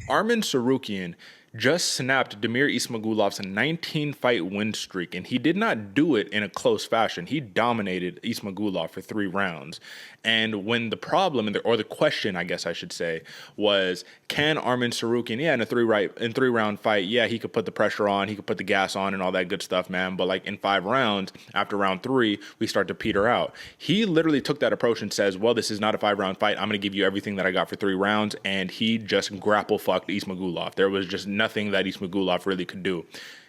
Arman Tsarukyan just snapped Damir Ismagulov's 19-fight win streak, and he did not do it in a close fashion. He dominated Ismagulov for 3 rounds. And when the problem, or the question, I guess I should say, was, can Arman Tsarukyan, in a three-round fight, yeah, he could put the pressure on, he could put the gas on and all that good stuff, man. But like in 5 rounds, after round 3, we start to peter out. He literally took that approach and says, well, this is not a 5-round fight. I'm going to give you everything that I got for 3 rounds. And he just grapple fucked Ismagulov. There was just nothing that Ismagulov really could do.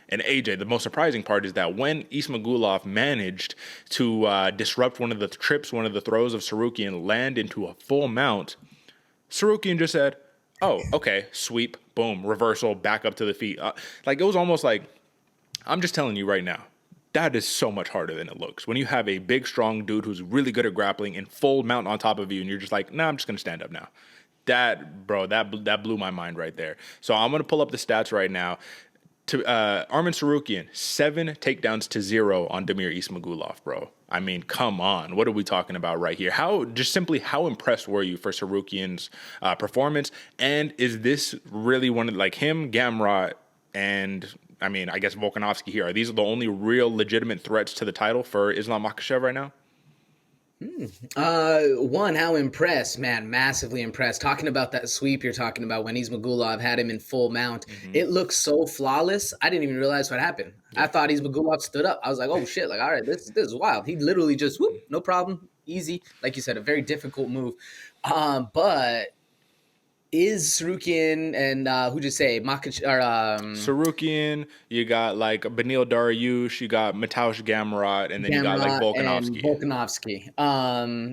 And AJ, the most surprising part is that when Ismagulov managed to disrupt one of the trips, one of the throws of Tsarukyan, land into a full mount, Tsarukyan just said, oh, okay, sweep, boom, reversal, back up to the feet. Like, it was almost like, I'm just telling you right now, that is so much harder than it looks. When you have a big, strong dude who's really good at grappling and full mount on top of you, and you're just like, nah, I'm just going to stand up now. That blew my mind right there. So I'm going to pull up the stats right now. To Arman Tsarukyan, 7 takedowns to 0 on Damir Ismagulov, bro. I mean, come on. What are we talking about right here? How impressed were you for Tsarukyan's performance? And is this really one of, like, him, Gamrot, and I mean, I guess Volkanovski here, are these the only real legitimate threats to the title for Islam Makhachev right now? One, how impressed, man, massively impressed. Talking about that sweep you're talking about when Ismagulov had him in full mount, it looked so flawless. I didn't even realize what happened. Yeah. I thought Ismagulov stood up. I was like, oh shit, like, all right, this is wild. He literally just, whoop, no problem, easy. Like you said, a very difficult move. But is Tsarukyan and who'd you say? Tsarukyan, you got like Benil Dariush, you got Mateusz Gamrot, and then you got like Volkanovski.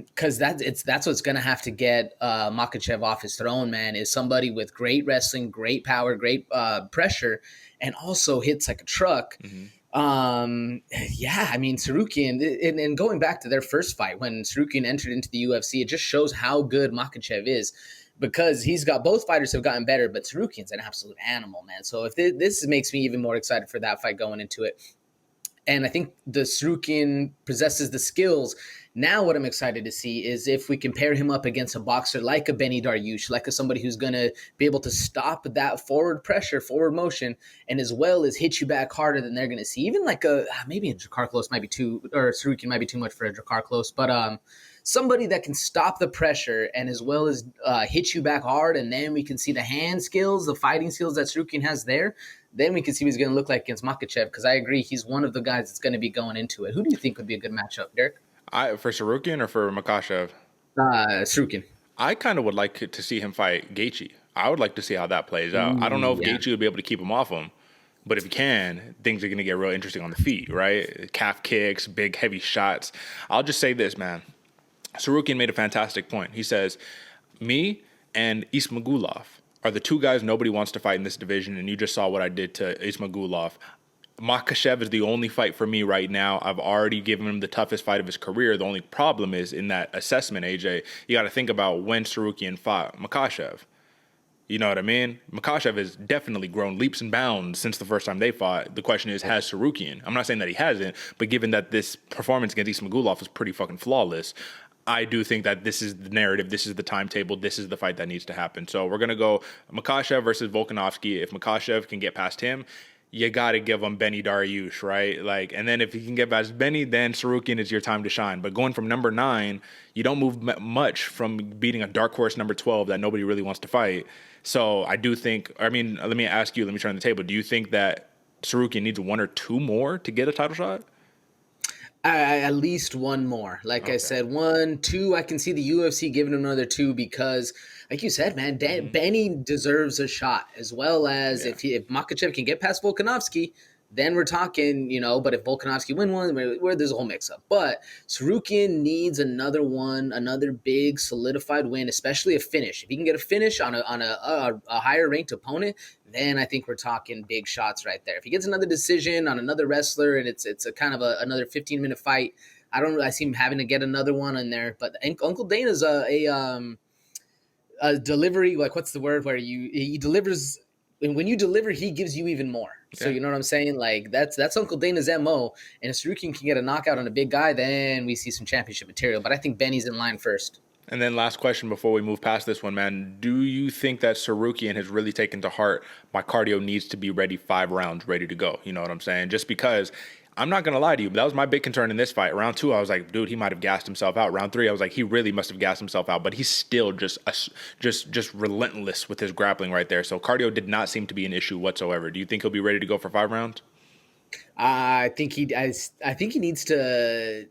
Because that's what's gonna have to get Makhachev off his throne, man. Is somebody with great wrestling, great power, great pressure, and also hits like a truck. Yeah, I mean, Tsarukyan, and going back to their first fight when Tsarukyan entered into the UFC, it just shows how good Makhachev is. Because both fighters have gotten better, but Tsarukyan's an absolute animal, man. So if this makes me even more excited for that fight going into it. And I think the Tsarukyan possesses the skills. Now what I'm excited to see is if we can pair him up against a boxer like a Benny Dariush, like somebody who's going to be able to stop that forward pressure, forward motion, and as well as hit you back harder than they're going to see. Even like maybe a Drakkar Klose might be Tsarukyan might be too much for a Drakkar Klose, but somebody that can stop the pressure and as well as hit you back hard, and then we can see the hand skills, the fighting skills that Tsarukyan has there. Then we can see what he's going to look like against Makhachev, because I agree he's one of the guys that's going to be going into it. Who do you think would be a good matchup, Derek? For Tsarukyan or for Makhachev? Tsarukyan. I kind of would like to see him fight Gaethje. I would like to see how that plays out. I don't know if Gaethje would be able to keep him off him, but if he can, things are going to get real interesting on the feet, right? Calf kicks, big, heavy shots. I'll just say this, man. Tsarukyan made a fantastic point. He says, me and Ismagulov are the 2 guys nobody wants to fight in this division, and you just saw what I did to Ismagulov. Makhachev is the only fight for me right now. I've already given him the toughest fight of his career. The only problem is in that assessment, AJ, you got to think about when Tsarukyan fought Makhachev. You know what I mean? Makhachev has definitely grown leaps and bounds since the first time they fought. The question is, has Tsarukyan? I'm not saying that he hasn't, but given that this performance against Ismagulov was pretty fucking flawless, I do think that this is the narrative, this is the timetable, this is the fight that needs to happen. So we're going to go Makhachev versus Volkanovski. If Makhachev can get past him, you got to give him Benny Dariush, right? Like, and then if he can get past Benny, then Tsarukyan is your time to shine. But going from number 9, you don't move much from beating a dark horse number 12 that nobody really wants to fight. So I do think, let me ask you, let me turn the table. Do you think that Tsarukyan needs 1 or 2 more to get a title shot? At least 1 more. Like I said, 1, 2, I can see the UFC giving him another 2 because, like you said, man, Benny deserves a shot, as well as if Makhachev can get past Volkanovski, then we're talking, but if Volkanovski win one, there's a whole mix-up. But Tsarukyan needs another one, another big solidified win, especially a finish. If he can get a finish on a higher-ranked opponent, then I think we're talking big shots right there. If he gets another decision on another wrestler and it's a kind of another 15-minute fight, I see him having to get another one in there. But Uncle Dana's a delivery, like what's the word, where he delivers. And when you deliver, he gives you even more. So you know what I'm saying? Like that's Uncle Dana's MO. And if Tsarukyan can get a knockout on a big guy, then we see some championship material. But I think Benny's in line first. And then last question before we move past this one, man. Do you think that Tsarukyan has really taken to heart my cardio needs to be ready 5 rounds, ready to go? You know what I'm saying? Just because I'm not going to lie to you, but that was my big concern in this fight. Round 2, I was like, dude, he might have gassed himself out. Round 3, I was like, he really must have gassed himself out, but he's still just relentless with his grappling right there. So cardio did not seem to be an issue whatsoever. Do you think he'll be ready to go for 5 rounds? I think he needs to.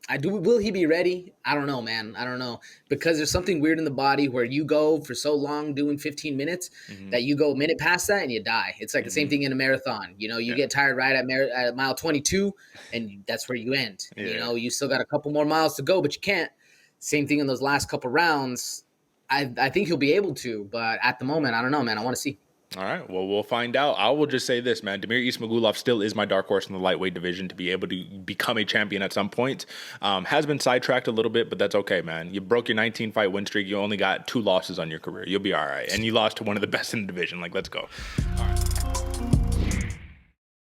I do. Will he be ready? I don't know, man. I don't know, because there's something weird in the body where you go for so long doing 15 minutes that you go a minute past that and you die. It's like the same thing in a marathon. You know, you get tired right at mile 22, and that's where you end. Yeah. You know, you still got a couple more miles to go, but you can't. Same thing in those last couple rounds. I think he'll be able to, but at the moment, I don't know, man. I want to see. All right. Well, we'll find out. I will just say this, man. Damir Ismagulov still is my dark horse in the lightweight division to be able to become a champion at some point. Has been sidetracked a little bit, but that's okay, man. You broke your 19-fight win streak. You only got 2 losses on your career. You'll be all right. And you lost to one of the best in the division. Like, let's go. All right.